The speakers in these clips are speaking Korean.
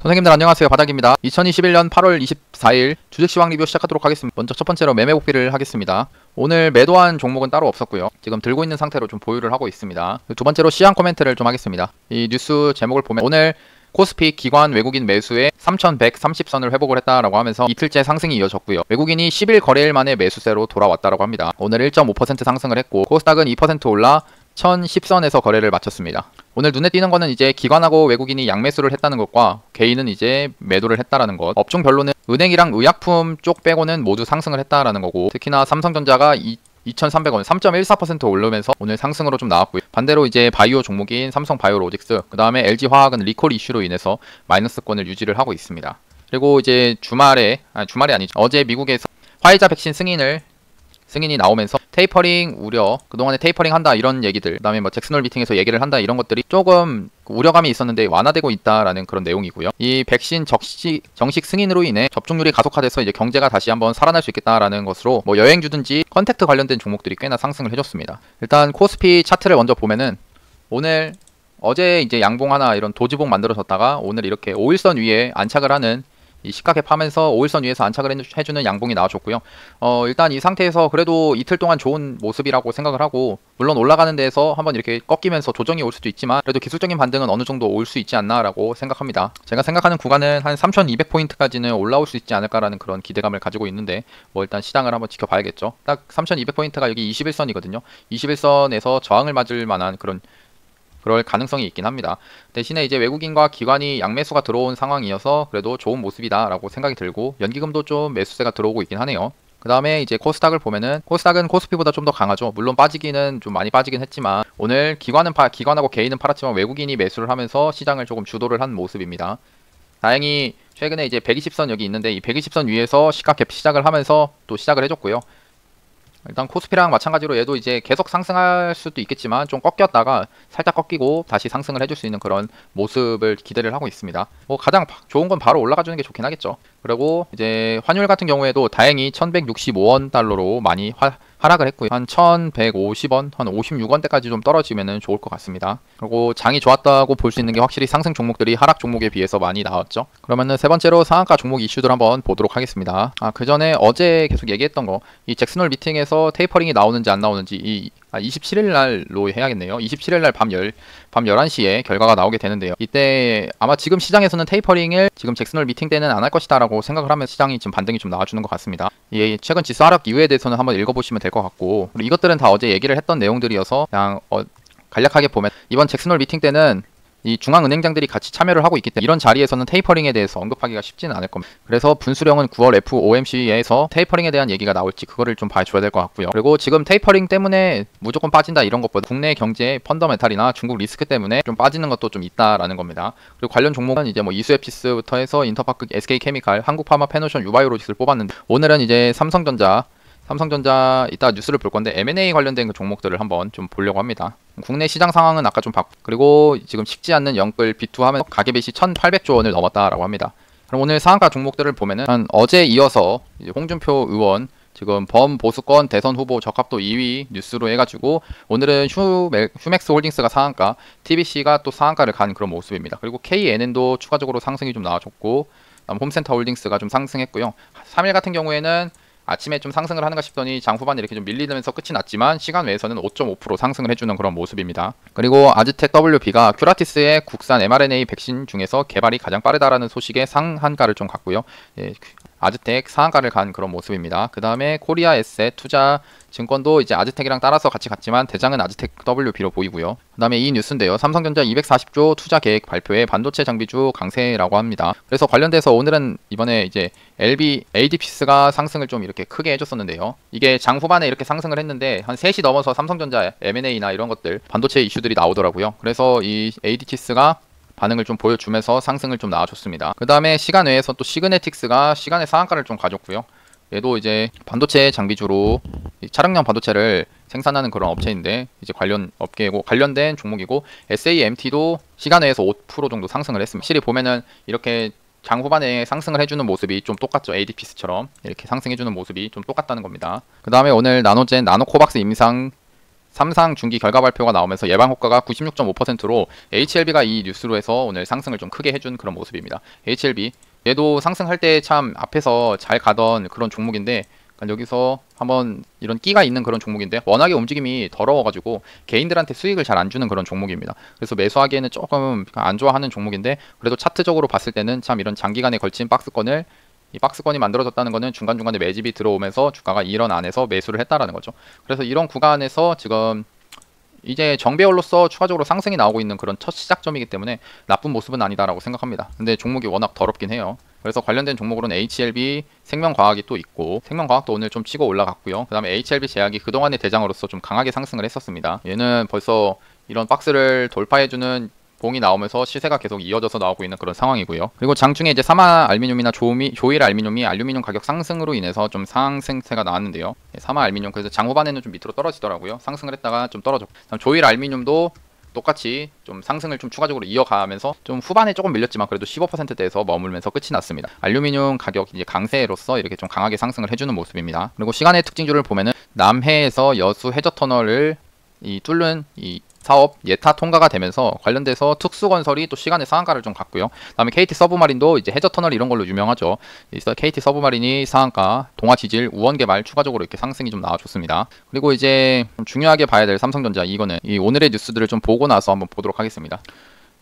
선생님들 안녕하세요. 바닥입니다. 2021년 8월 24일 주식시황 리뷰 시작하도록 하겠습니다. 먼저 첫 번째로 매매 복귀를 하겠습니다. 오늘 매도한 종목은 따로 없었고요. 지금 들고 있는 상태로 좀 보유를 하고 있습니다. 두 번째로 시황 코멘트를 좀 하겠습니다. 이 뉴스 제목을 보면 오늘 코스피 기관 외국인 매수에 3130선을 회복을 했다라고 하면서 이틀째 상승이 이어졌고요. 외국인이 10일 거래일 만에 매수세로 돌아왔다라고 합니다. 오늘 1.5% 상승을 했고 코스닥은 2% 올라 1010선에서 거래를 마쳤습니다. 오늘 눈에 띄는 거는 이제 기관하고 외국인이 양매수를 했다는 것과 개인은 이제 매도를 했다라는 것. 업종별로는 은행이랑 의약품 쪽 빼고는 모두 상승을 했다라는 거고, 특히나 삼성전자가 2,300원 3.14% 오르면서 오늘 상승으로 좀 나왔고요. 반대로 이제 바이오 종목인 삼성바이오로직스, 그 다음에 LG화학은 리콜 이슈로 인해서 마이너스권을 유지를 하고 있습니다. 그리고 이제 주말이 아니죠. 어제 미국에서 화이자 백신 승인이 나오면서 테이퍼링 우려, 그동안에 테이퍼링 한다 이런 얘기들, 그 다음에 뭐 잭슨홀 미팅에서 얘기를 한다 이런 것들이 조금 우려감이 있었는데 완화되고 있다라는 그런 내용이고요. 이 백신 정식 승인으로 인해 접종률이 가속화돼서 이제 경제가 다시 한번 살아날 수 있겠다라는 것으로 뭐 여행주든지 컨택트 관련된 종목들이 꽤나 상승을 해줬습니다. 일단 코스피 차트를 먼저 보면은 어제 이제 양봉 하나 이런 도지봉 만들어졌다가 오늘 이렇게 5일선 위에 안착을 하는 이 시가캡 하면서 5일선 위에서 안착을 해주는 양봉이 나와줬고요. 일단 이 상태에서 그래도 이틀 동안 좋은 모습이라고 생각을 하고, 물론 올라가는 데에서 한번 이렇게 꺾이면서 조정이 올 수도 있지만 그래도 기술적인 반등은 어느 정도 올 수 있지 않나라고 생각합니다. 제가 생각하는 구간은 한 3200포인트까지는 올라올 수 있지 않을까라는 그런 기대감을 가지고 있는데, 뭐 일단 시장을 한번 지켜봐야겠죠. 딱 3200포인트가 여기 21선이거든요. 21선에서 저항을 맞을 만한 그럴 가능성이 있긴 합니다. 대신에 이제 외국인과 기관이 양매수가 들어온 상황이어서 그래도 좋은 모습이다라고 생각이 들고, 연기금도 좀 매수세가 들어오고 있긴 하네요. 그 다음에 이제 코스닥을 보면은 코스닥은 코스피보다 좀 더 강하죠. 물론 빠지기는 좀 많이 빠지긴 했지만 오늘 기관하고 개인은 팔았지만 외국인이 매수를 하면서 시장을 조금 주도를 한 모습입니다. 다행히 최근에 이제 120선 여기 있는데 이 120선 위에서 시가캡 시작을 하면서 또 시작을 해줬고요. 일단 코스피랑 마찬가지로 얘도 이제 계속 상승할 수도 있겠지만 좀 꺾였다가 살짝 꺾이고 다시 상승을 해줄 수 있는 그런 모습을 기대를 하고 있습니다. 뭐 가장 좋은 건 바로 올라가주는 게 좋긴 하겠죠. 그리고 이제 환율 같은 경우에도 다행히 1165원 달러로 많이 하락을 했고요. 한 1150원, 한 56원대까지 좀 떨어지면 좋을 것 같습니다. 그리고 장이 좋았다고 볼 수 있는 게 확실히 상승 종목들이 하락 종목에 비해서 많이 나왔죠. 그러면은 세 번째로 상한가 종목 이슈들 한번 보도록 하겠습니다. 그 전에 어제 계속 얘기했던 거, 이 잭슨홀 미팅에서 테이퍼링이 나오는지 안 나오는지 27일 날로 해야겠네요. 27일 날 밤 11시에 결과가 나오게 되는데요. 이때 아마 지금 시장에서는 테이퍼링을 지금 잭슨홀 미팅 때는 안 할 것이다 라고 생각을 하면 시장이 지금 반등이 좀 나와주는 것 같습니다. 이 최근 지수 하락 이유에 대해서는 한번 읽어보시면 될 것 같고, 그리고 이것들은 다 어제 얘기를 했던 내용들이어서 그냥 간략하게 보면 이번 잭슨홀 미팅 때는 이 중앙은행장들이 같이 참여를 하고 있기 때문에 이런 자리에서는 테이퍼링에 대해서 언급하기가 쉽지는 않을 겁니다. 그래서 분수령은 9월 FOMC에서 테이퍼링에 대한 얘기가 나올지 그거를 좀 봐줘야 될 것 같고요. 그리고 지금 테이퍼링 때문에 무조건 빠진다 이런 것보다 국내 경제 펀더멘탈이나 중국 리스크 때문에 좀 빠지는 것도 좀 있다라는 겁니다. 그리고 관련 종목은 이제 뭐 이수에피스부터 해서 인터파크, SK케미칼, 한국파마, 페노션, 유바이오로직스를 뽑았는데, 오늘은 이제 삼성전자 이따 뉴스를 볼 건데 M&A 관련된 그 종목들을 한번 좀 보려고 합니다. 국내 시장 상황은 아까 좀 봤고, 그리고 지금 식지 않는 영끌 B2 하면 가계배시 1800조 원을 넘었다라고 합니다. 그럼 오늘 상한가 종목들을 보면은 어제 이어서 이제 홍준표 의원 지금 범보수권 대선 후보 적합도 2위 뉴스로 해가지고 오늘은 휴맥스 홀딩스가 상한가, TBC가 또 상한가를 간 그런 모습입니다. 그리고 KNN도 추가적으로 상승이 좀 나와줬고, 홈센터 홀딩스가 좀 상승했고요. 3일 같은 경우에는 아침에 좀 상승을 하는가 싶더니 장 후반에 이렇게 좀 밀리면서 끝이 났지만 시간 외에서는 5.5% 상승을 해주는 그런 모습입니다. 그리고 아즈텍 WB가 큐라티스의 국산 mRNA 백신 중에서 개발이 가장 빠르다라는 소식에 상한가를 좀 갔고요. 아즈텍 상한가를 간 그런 모습입니다. 그 다음에 코리아 에셋 투자 증권도 이제 아즈텍이랑 따라서 같이 갔지만 대장은 아즈텍 WB로 보이고요. 그 다음에 이 뉴스인데요. 삼성전자 240조 투자 계획 발표에 반도체 장비주 강세라고 합니다. 그래서 관련돼서 오늘은 이번에 이제 ADPS가 상승을 좀 이렇게 크게 해줬었는데요. 이게 장 후반에 이렇게 상승을 했는데 한 3시 넘어서 삼성전자 M&A나 이런 것들 반도체 이슈들이 나오더라고요. 그래서 이 ADPS가 반응을 좀 보여주면서 상승을 좀 나와줬습니다. 그 다음에 시간 외에서 또 시그네틱스가 시간의 상한가를 좀 가졌고요. 얘도 이제 반도체 장비주로 차량용 반도체를 생산하는 그런 업체인데 이제 관련 업계고 관련된 종목이고, SAMT도 시간 외에서 5% 정도 상승을 했습니다. 확실히 보면은 이렇게 장 후반에 상승을 해주는 모습이 좀 똑같죠. ADPS처럼 이렇게 상승해주는 모습이 좀 똑같다는 겁니다. 그 다음에 오늘 나노젠 나노코박스 임상 삼상 중기 결과 발표가 나오면서 예방 효과가 96.5%로 HLB가 이 뉴스로 해서 오늘 상승을 좀 크게 해준 그런 모습입니다. HLB 얘도 상승할 때 참 앞에서 잘 가던 그런 종목인데 여기서 한번 이런 끼가 있는 그런 종목인데 워낙에 움직임이 더러워가지고 개인들한테 수익을 잘 안 주는 그런 종목입니다. 그래서 매수하기에는 조금 안 좋아하는 종목인데 그래도 차트적으로 봤을 때는 참 이런 장기간에 걸친 박스권을 이 박스권이 만들어졌다는 것은 중간중간에 매집이 들어오면서 주가가 이런 안에서 매수를 했다라는 거죠. 그래서 이런 구간에서 지금 이제 정배열로서 추가적으로 상승이 나오고 있는 그런 첫 시작점이기 때문에 나쁜 모습은 아니다라고 생각합니다. 근데 종목이 워낙 더럽긴 해요. 그래서 관련된 종목으로는 HLB 생명과학이 또 있고 생명과학도 오늘 좀 치고 올라갔고요. 그 다음에 HLB 제약이 그동안의 대장으로서 좀 강하게 상승을 했었습니다. 얘는 벌써 이런 박스를 돌파해주는 봉이 나오면서 시세가 계속 이어져서 나오고 있는 그런 상황이고요. 그리고 장중에 이제 사마 알미늄이나 조일 알미늄이 알루미늄 가격 상승으로 인해서 좀 상승세가 나왔는데요. 사마 알미늄 그래서 장 후반에는 좀 밑으로 떨어지더라고요. 상승을 했다가 좀 떨어졌고 조일 알미늄도 똑같이 좀 상승을 좀 추가적으로 이어가면서 좀 후반에 조금 밀렸지만 그래도 15%대에서 머물면서 끝이 났습니다. 알루미늄 가격 이제 강세로서 이렇게 좀 강하게 상승을 해주는 모습입니다. 그리고 시간의 특징주를 보면은 남해에서 여수 해저 터널을 뚫는 이 사업 예타 통과가 되면서 관련돼서 특수건설이 또 시간의 상한가를 좀 갔고요. 그다음에 KT 서브마린도 이제 해저 터널 이런 걸로 유명하죠. KT 서브마린이 상한가, 동아지질, 우원개발 추가적으로 이렇게 상승이 좀 나와줬습니다. 그리고 이제 좀 중요하게 봐야 될 삼성전자 이거는 이 오늘의 뉴스들을 좀 보고 나서 한번 보도록 하겠습니다.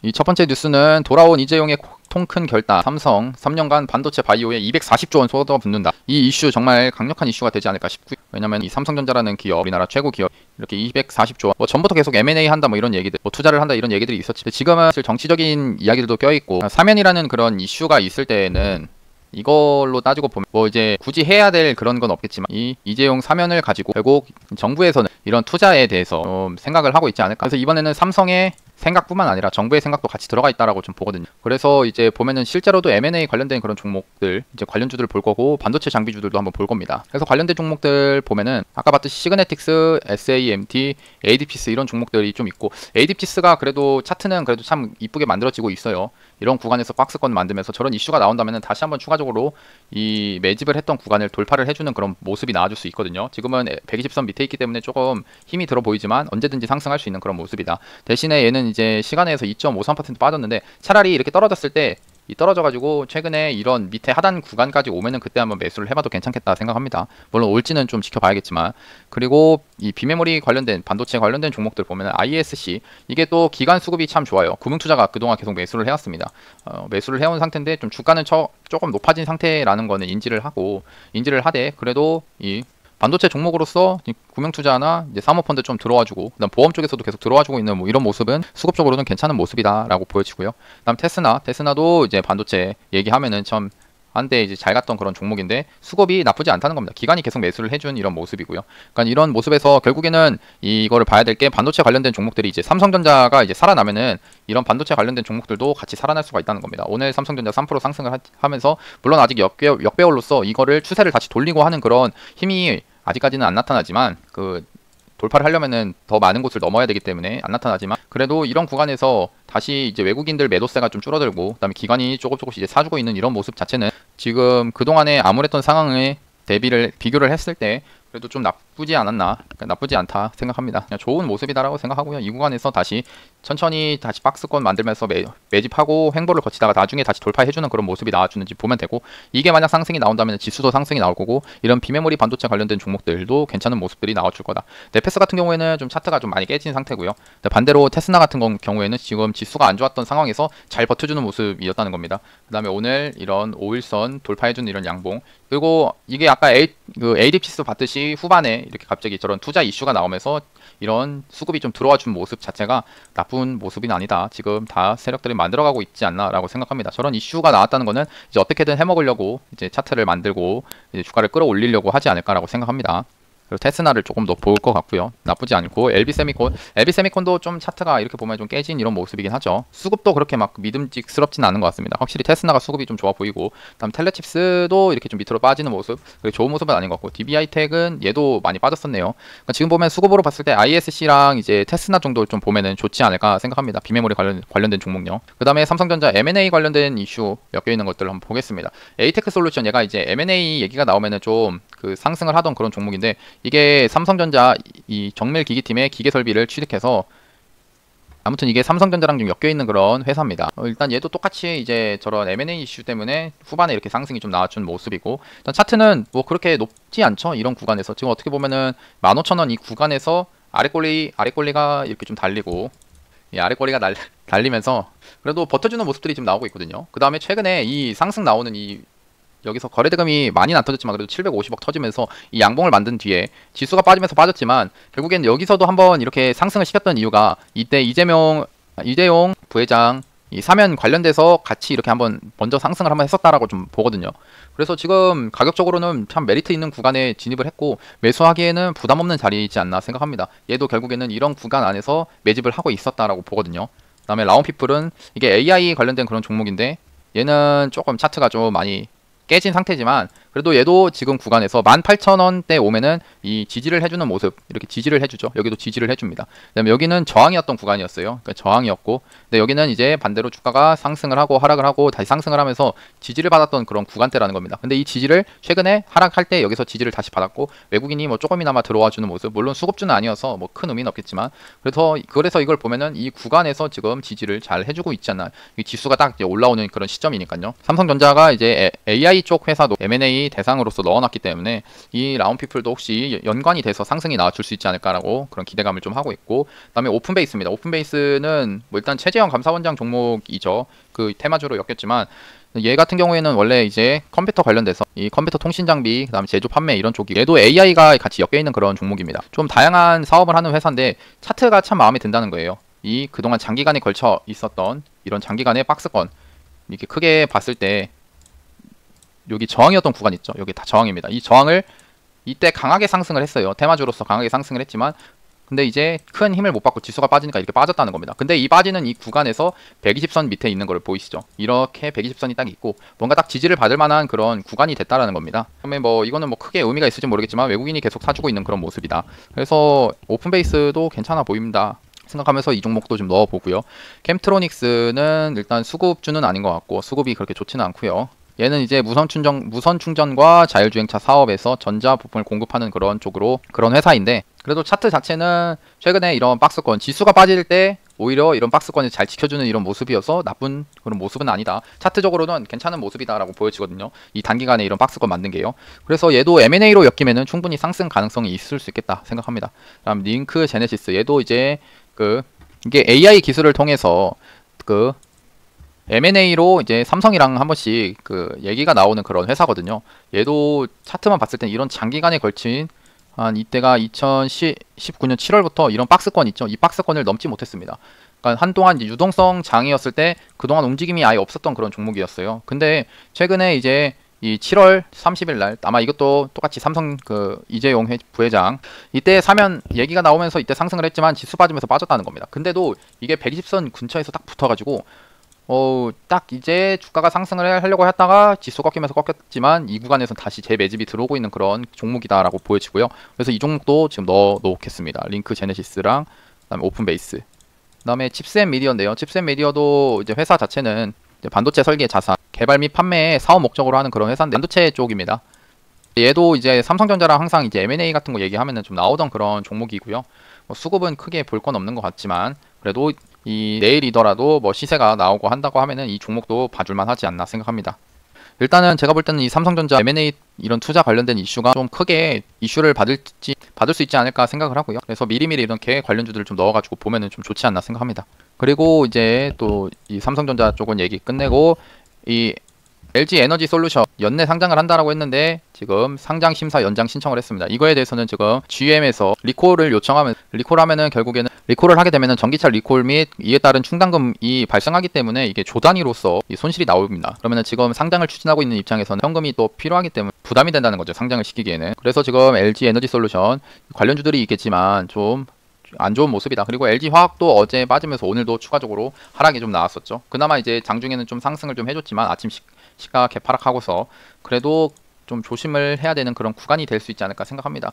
이 첫 번째 뉴스는 돌아온 이재용의 통 큰 결단, 삼성 3년간 반도체 바이오에 240조 원 쏟아붓는다. 이 이슈 정말 강력한 이슈가 되지 않을까 싶고요. 왜냐면 이 삼성전자라는 기업, 우리나라 최고 기업 이렇게 240조 원, 뭐 전부터 계속 M&A 한다 뭐 이런 얘기들, 뭐 투자를 한다 이런 얘기들이 있었지. 지금은 사실 정치적인 이야기들도 껴있고 사면이라는 그런 이슈가 있을 때에는 이걸로 따지고 보면 뭐 이제 굳이 해야 될 그런 건 없겠지만 이 이재용 사면을 가지고 결국 정부에서는 이런 투자에 대해서 좀 생각을 하고 있지 않을까. 그래서 이번에는 삼성의 생각뿐만 아니라 정부의 생각도 같이 들어가 있다라고 좀 보거든요. 그래서 이제 보면은 실제로도 M&A 관련된 그런 종목들 이제 관련주들 볼 거고 반도체 장비주들도 한번 볼 겁니다. 그래서 관련된 종목들 보면은 아까 봤듯이 시그네틱스, SAMT, ADPS 이런 종목들이 좀 있고 ADPS가 그래도 차트는 그래도 참 이쁘게 만들어지고 있어요. 이런 구간에서 박스권 만들면서 저런 이슈가 나온다면 다시 한번 추가적으로 이 매집을 했던 구간을 돌파를 해주는 그런 모습이 나와줄 수 있거든요. 지금은 120선 밑에 있기 때문에 조금 힘이 들어 보이지만 언제든지 상승할 수 있는 그런 모습이다. 대신에 얘는 이제 시간에서 2.53% 빠졌는데 차라리 이렇게 떨어졌을 때 떨어져가지고 최근에 이런 밑에 하단 구간까지 오면은 그때 한번 매수를 해봐도 괜찮겠다 생각합니다. 물론 올지는 좀 지켜봐야겠지만. 그리고 이 비메모리 관련된 반도체 관련된 종목들 보면은 ISC 이게 또 기간 수급이 참 좋아요. 금융투자가 그동안 계속 매수를 해왔습니다. 매수를 해온 상태인데 좀 주가는 조금 높아진 상태라는 거는 인지를 하되 그래도 이 반도체 종목으로서 금융투자나 이제 사모펀드 좀 들어와주고 그다음 보험 쪽에서도 계속 들어와주고 있는 뭐 이런 모습은 수급적으로는 괜찮은 모습이다라고 보여지고요. 그다음 테스나도 이제 반도체 얘기하면은 참 한때 이제 잘 갔던 그런 종목인데 수급이 나쁘지 않다는 겁니다. 기관이 계속 매수를 해준 이런 모습이고요. 그러니까 이런 모습에서 결국에는 이거를 봐야 될 게 반도체 관련된 종목들이 이제 삼성전자가 이제 살아나면은 이런 반도체 관련된 종목들도 같이 살아날 수가 있다는 겁니다. 오늘 삼성전자 3% 상승을 하면서 물론 아직 역배열로서 이거를 추세를 다시 돌리고 하는 그런 힘이 아직까지는 안 나타나지만 그 돌파를 하려면은 더 많은 곳을 넘어야 되기 때문에 안 나타나지만 그래도 이런 구간에서 다시 이제 외국인들 매도세가 좀 줄어들고 그다음에 기관이 조금씩 이제 사주고 있는 이런 모습 자체는 지금 그동안에 암울했던 상황에 비교를 했을 때 그래도 좀 나쁘지 않았나, 그러니까 나쁘지 않다 생각합니다. 그냥 좋은 모습이다라고 생각하고요. 이 구간에서 다시 천천히 다시 박스권 만들면서 매집하고 횡보를 거치다가 나중에 다시 돌파해주는 그런 모습이 나와주는지 보면 되고 근데 만약 상승이 나온다면 지수도 상승이 나올 거고 이런 비메모리 반도체 관련된 종목들도 괜찮은 모습들이 나와줄 거다. 네페스 같은 경우에는 좀 차트가 좀 많이 깨진 상태고요. 반대로 테스나 같은 경우에는 지금 지수가 안 좋았던 상황에서 잘 버텨주는 모습이었다는 겁니다. 그 다음에 오늘 이런 5일선 돌파해주는 이런 양봉 그리고 이게 아까 ADPS 봤듯이 후반에 이렇게 갑자기 저런 투자 이슈가 나오면서 이런 수급이 좀 들어와 준 모습 자체가 나쁜 모습은 아니다. 지금 다 세력들이 만들어가고 있지 않나라고 생각합니다. 저런 이슈가 나왔다는 거는 이제 어떻게든 해먹으려고 이제 차트를 만들고 이제 주가를 끌어올리려고 하지 않을까라고 생각합니다. 그리고 테스나를 조금 더 볼 것 같고요. 나쁘지 않고 LB세미콘도 좀 차트가 이렇게 보면 좀 깨진 이런 모습이긴 하죠. 수급도 그렇게 막 믿음직스럽진 않은 것 같습니다. 확실히 테스나가 수급이 좀 좋아 보이고 다음 텔레칩스도 이렇게 좀 밑으로 빠지는 모습 좋은 모습은 아닌 것 같고 DB하이텍은 얘도 많이 빠졌었네요. 그러니까 지금 보면 수급으로 봤을 때 ISC랑 이제 테스나 정도 좀 보면은 좋지 않을까 생각합니다. 비메모리 관련된 종목요. 그 다음에 삼성전자 M&A 관련된 이슈 엮여 있는 것들을 한번 보겠습니다. 에이테크 솔루션 얘가 이제 M&A 얘기가 나오면은 좀 그 상승을 하던 그런 종목인데 이게 삼성전자 이 정밀 기기팀의 기계 설비를 취득해서 아무튼 이게 삼성전자랑 좀 엮여 있는 그런 회사입니다. 일단 얘도 똑같이 이제 저런 M&A 이슈 때문에 후반에 이렇게 상승이 좀 나와준 모습이고, 일단 차트는 뭐 그렇게 높지 않죠. 이런 구간에서 지금 어떻게 보면은 15,000원 이 구간에서 아래꼬리가 이렇게 좀 달리고, 이 아래꼬리가 달리면서 그래도 버텨주는 모습들이 지금 나오고 있거든요. 그 다음에 최근에 이 상승 나오는 이 여기서 거래대금이 많이는 안 터졌지만 그래도 750억 터지면서 이 양봉을 만든 뒤에 지수가 빠지면서 빠졌지만 결국엔 여기서도 한번 이렇게 상승을 시켰던 이유가 이때 이재용 부회장 이 사면 관련돼서 같이 이렇게 한번 먼저 상승을 한번 했었다라고 좀 보거든요. 그래서 지금 가격적으로는 참 메리트 있는 구간에 진입을 했고 매수하기에는 부담 없는 자리이지 않나 생각합니다. 얘도 결국에는 이런 구간 안에서 매집을 하고 있었다라고 보거든요. 그다음에 라온피플은 이게 AI 관련된 그런 종목인데 얘는 조금 차트가 좀 많이 깨진 상태지만 그래도 얘도 지금 구간에서 18,000원대 오면은 이 지지를 해주는 모습, 이렇게 지지를 해주죠. 여기도 지지를 해줍니다. 그다음에 여기는 저항이었던 구간이었어요. 그러니까 저항이었고, 근데 여기는 이제 반대로 주가가 상승을 하고 하락을 하고 다시 상승을 하면서 지지를 받았던 그런 구간대라는 겁니다. 근데 이 지지를 최근에 하락할 때 여기서 지지를 다시 받았고 외국인이 뭐 조금이나마 들어와 주는 모습, 물론 수급주는 아니어서 뭐 큰 의미는 없겠지만 그래서 이걸 보면은 이 구간에서 지금 지지를 잘 해주고 있지 않나. 이 지수가 딱 이제 올라오는 그런 시점이니까요. 삼성전자가 이제 AI 쪽 회사도 M&A 대상으로서 넣어놨기 때문에 이 라운피플도 혹시 연관이 돼서 상승이 나와줄 수 있지 않을까라고 그런 기대감을 좀 하고 있고, 그다음에 오픈베이스입니다. 오픈베이스는 뭐 일단 최재형 감사원장 종목이죠. 그 테마주로 엮였지만 얘 같은 경우에는 원래 이제 컴퓨터 관련돼서 이 컴퓨터 통신 장비, 그다음에 제조 판매 이런 쪽이 얘도 AI가 같이 엮여 있는 그런 종목입니다. 좀 다양한 사업을 하는 회사인데 차트가 참 마음에 든다는 거예요. 이 그동안 장기간에 걸쳐 있었던 이런 장기간의 박스권 이렇게 크게 봤을 때 여기 저항이었던 구간 있죠. 여기 다 저항입니다. 이 저항을 이때 강하게 상승을 했어요. 테마주로서 강하게 상승을 했지만 근데 이제 큰 힘을 못 받고 지수가 빠지니까 이렇게 빠졌다는 겁니다. 근데 이 빠지는 이 구간에서 120선 밑에 있는 걸 보이시죠? 이렇게 120선이 딱 있고 뭔가 딱 지지를 받을 만한 그런 구간이 됐다라는 겁니다. 그다음에 뭐 이거는 뭐 크게 의미가 있을지 모르겠지만 외국인이 계속 사주고 있는 그런 모습이다. 그래서 오픈베이스도 괜찮아 보입니다. 생각하면서 이 종목도 좀 넣어보고요. 캠트로닉스는 일단 수급주는 아닌 것 같고 수급이 그렇게 좋지는 않고요. 얘는 이제 무선 충전과 자율주행차 사업에서 전자 부품을 공급하는 그런 쪽으로 그런 회사인데 그래도 차트 자체는 최근에 이런 박스권 지수가 빠질 때 오히려 이런 박스권을 잘 지켜주는 이런 모습이어서 나쁜 그런 모습은 아니다. 차트적으로는 괜찮은 모습이다라고 보여지거든요. 이 단기간에 이런 박스권 만든 게요. 그래서 얘도 M&A로 엮이면은 충분히 상승 가능성이 있을 수 있겠다 생각합니다. 다음 링크 제네시스 얘도 이제 이게 AI 기술을 통해서 M&A로 이제 삼성이랑 한 번씩 얘기가 나오는 그런 회사거든요. 얘도 차트만 봤을 땐 이런 장기간에 걸친 한 이때가 2019년 7월부터 이런 박스권 있죠. 이 박스권을 넘지 못했습니다. 그러니까 한동안 이제 유동성 장이었을 때 그동안 움직임이 아예 없었던 그런 종목이었어요. 근데 최근에 이제 이 7월 30일 날 아마 이것도 똑같이 삼성 이재용 부회장 이때 사면 얘기가 나오면서 이때 상승을 했지만 지수 빠지면서 빠졌다는 겁니다. 근데도 이게 120선 근처에서 딱 붙어가지고 딱 이제 주가가 상승을 하려고 했다가 지수 꺾이면서 꺾였지만 이 구간에서 다시 재매집이 들어오고 있는 그런 종목이다라고 보여지고요. 그래서 이 종목도 지금 넣어놓겠습니다. 링크 제네시스랑 그다음에 오픈베이스, 그다음에 칩셋미디어인데요. 칩셋미디어도 이제 회사 자체는 이제 반도체 설계 자산 개발 및 판매 사업 목적으로 하는 그런 회사인데 반도체 쪽입니다. 얘도 이제 삼성전자랑 항상 이제 M&A 같은 거 얘기하면은 좀 나오던 그런 종목이고요. 뭐 수급은 크게 볼 건 없는 것 같지만 그래도 내일이더라도 뭐 시세가 나오고 한다고 하면은 이 종목도 봐줄만 하지 않나 생각합니다. 일단은 제가 볼 때는 이 삼성전자 M&A 이런 투자 관련된 이슈가 좀 크게 이슈를 받을 수 있지 않을까 생각을 하고요. 그래서 미리미리 이런 계획 관련주들을 좀 넣어가지고 보면은 좀 좋지 않나 생각합니다. 그리고 이제 또 이 삼성전자 쪽은 얘기 끝내고 이 LG 에너지 솔루션 연내 상장을 한다라고 했는데 지금 상장 심사 연장 신청을 했습니다. 이거에 대해서는 지금 GM에서 리콜을 요청하면 리콜하면은 결국에는 리콜을 하게 되면은 전기차 리콜 및 이에 따른 충당금이 발생하기 때문에 이게 조 단위로서 이 손실이 나옵니다. 그러면은 지금 상장을 추진하고 있는 입장에서는 현금이 또 필요하기 때문에 부담이 된다는 거죠. 상장을 시키기에는. 그래서 지금 LG 에너지 솔루션 관련주들이 있겠지만 좀 안 좋은 모습이다. 그리고 LG화학도 어제 빠지면서 오늘도 추가적으로 하락이 좀 나왔었죠. 그나마 이제 장중에는 좀 상승을 좀 해줬지만 아침 시가 개파락하고서 그래도 좀 조심을 해야 되는 그런 구간이 될 수 있지 않을까 생각합니다.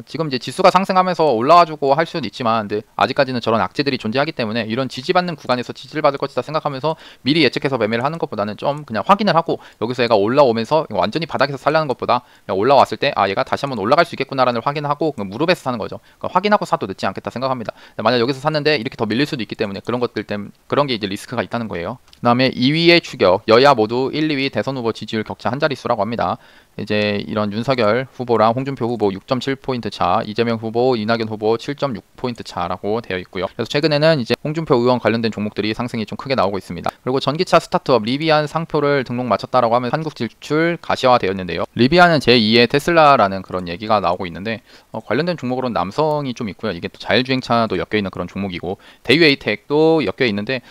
지금 이제 지수가 상승하면서 올라와주고 할 수는 있지만, 근데 아직까지는 저런 악재들이 존재하기 때문에 이런 지지받는 구간에서 지지를 받을 것이다 생각하면서 미리 예측해서 매매를 하는 것보다는 좀 그냥 확인을 하고, 여기서 얘가 올라오면서 완전히 바닥에서 살라는 것보다 그냥 올라왔을 때 얘가 다시 한번 올라갈 수 있겠구나라는 확인하고 무릎에서 사는 거죠. 그러니까 확인하고 사도 늦지 않겠다 생각합니다. 만약 여기서 샀는데 이렇게 더 밀릴 수도 있기 때문에 그런 것들 때문에 그런 게 이제 리스크가 있다는 거예요. 그다음에 2위의 추격, 여야 모두 1, 2위 대선 후보 지지율 격차 한 자릿수라고 합니다. 이제 이런 윤석열 후보랑 홍준표 후보 6.7포인트 차, 이재명 후보, 이낙연 후보 7.6포인트 차라고 되어 있고요. 그래서 최근에는 이제 홍준표 의원 관련된 종목들이 상승이 좀 크게 나오고 있습니다. 그리고 전기차 스타트업 리비안 상표를 등록 마쳤다라고 하면 한국 진출 가시화되었는데요. 리비안은 제2의 테슬라라는 그런 얘기가 나오고 있는데, 관련된 종목으로는 남성이 좀 있고요. 이게 또 자율주행차도 엮여 있는 그런 종목이고, 대유에이텍도 엮여 있는데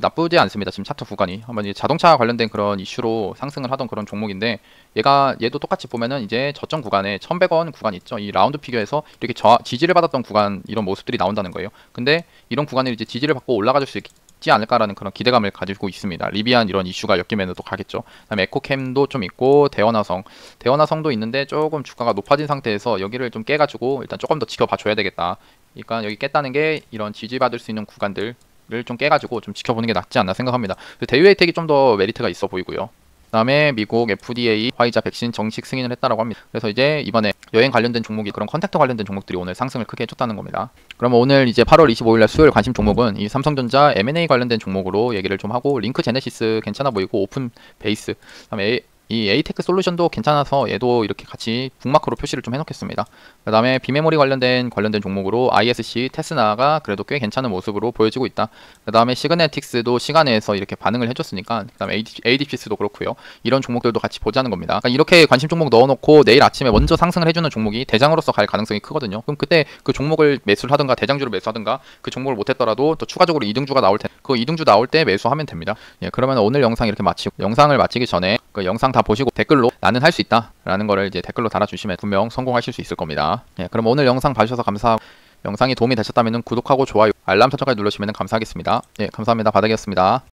나쁘지 않습니다. 지금 차트 구간이 한번 이제 자동차 관련된 그런 이슈로 상승을 하던 그런 종목인데, 얘도 똑같이 보면은 이제 저점 구간에 1100원 구간 있죠. 이 라운드 피겨에서 이렇게 지지를 받았던 구간, 이런 모습들이 나온다는 거예요. 근데 이런 구간을 이제 지지를 받고 올라가줄 수 있지 않을까라는 그런 기대감을 가지고 있습니다. 리비안 이런 이슈가 엮이면 또 가겠죠. 그다음에 에코캠도 좀 있고, 대원화성도 있는데 조금 주가가 높아진 상태에서 여기를 좀 깨가지고 일단 조금 더 지켜봐 줘야 되겠다. 그러니까 여기 깼다는 게 이런 지지받을 수 있는 구간들을 좀 깨가지고 좀 지켜보는 게 낫지 않나 생각합니다. 대유혜택이 좀 더 메리트가 있어 보이고요. 그다음에 미국 FDA 화이자 백신 정식 승인을 했다라고 합니다. 그래서 이제 이번에 여행 관련된 종목이, 그런 컨택터 관련된 종목들이 오늘 상승을 크게 해줬다는 겁니다. 그러면 오늘 이제 8월 25일날 수요일 관심 종목은 이 삼성전자 M&A 관련된 종목으로 얘기를 좀 하고, 링크 제네시스 괜찮아 보이고, 오픈 베이스, 그다음에 이 에이테크 솔루션도 괜찮아서 얘도 이렇게 같이 북마크로 표시를 좀 해놓겠습니다. 그 다음에 비메모리 관련된 종목으로 ISC, 테스나가 그래도 꽤 괜찮은 모습으로 보여지고 있다. 그 다음에 시그네틱스도 시간에서 이렇게 반응을 해줬으니까, 그 다음에 ADPS도 그렇고요. 이런 종목들도 같이 보자는 겁니다. 그러니까 이렇게 관심 종목 넣어놓고 내일 아침에 먼저 상승을 해주는 종목이 대장으로서 갈 가능성이 크거든요. 그럼 그때 그 종목을 매수를 하든가 대장주를 매수하든가, 그 종목을 못했더라도 또 추가적으로 이등주가 나올 때, 그 이등주 나올 때 매수하면 됩니다. 예, 그러면 오늘 영상 이렇게 마치고, 영상을 마치기 전에 그 영상 다 보시고 댓글로 나는 할 수 있다 라는 거를 이제 댓글로 달아주시면 분명 성공하실 수 있을 겁니다. 예, 그럼 오늘 영상 봐주셔서 감사하고, 영상이 도움이 되셨다면 구독하고 좋아요, 알람 설정까지 눌러주시면 감사하겠습니다. 예, 감사합니다. 바닥이었습니다.